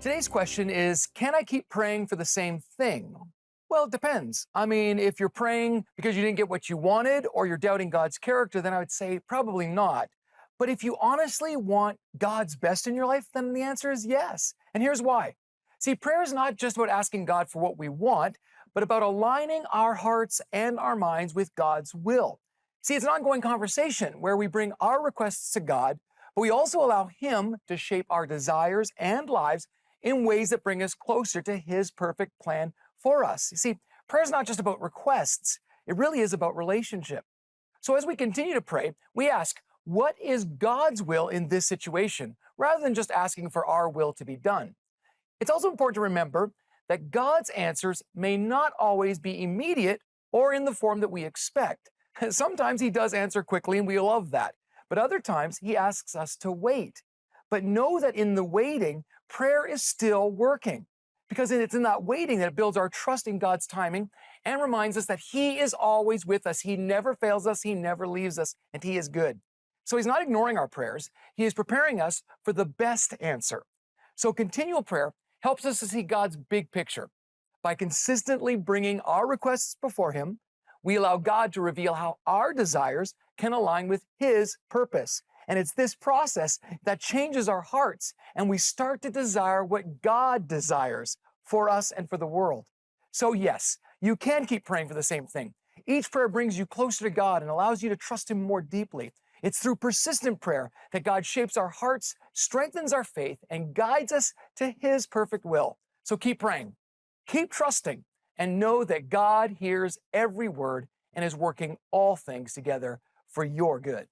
Today's question is, can I keep praying for the same thing? Well, it depends. I mean, if you're praying because you didn't get what you wanted or you're doubting God's character, then I would say probably not. But if you honestly want God's best in your life, then the answer is yes. And here's why. See, prayer is not just about asking God for what we want, but about aligning our hearts and our minds with God's will. See, it's an ongoing conversation where we bring our requests to God, but we also allow Him to shape our desires and lives in ways that bring us closer to His perfect plan for us. You see, prayer is not just about requests, it really is about relationship. So as we continue to pray, we ask, what is God's will in this situation, rather than just asking for our will to be done? It's also important to remember that God's answers may not always be immediate or in the form that we expect. Sometimes He does answer quickly, and we love that. But other times, He asks us to wait. But know that in the waiting, prayer is still working, because it's in that waiting that it builds our trust in God's timing and reminds us that He is always with us. He never fails us, He never leaves us, and He is good. So He's not ignoring our prayers. He is preparing us for the best answer. So continual prayer helps us to see God's big picture. By consistently bringing our requests before Him, we allow God to reveal how our desires can align with His purpose. And it's this process that changes our hearts, and we start to desire what God desires for us and for the world. So yes, you can keep praying for the same thing. Each prayer brings you closer to God and allows you to trust Him more deeply. It's through persistent prayer that God shapes our hearts, strengthens our faith, and guides us to His perfect will. So keep praying, keep trusting, and know that God hears every word and is working all things together for your good.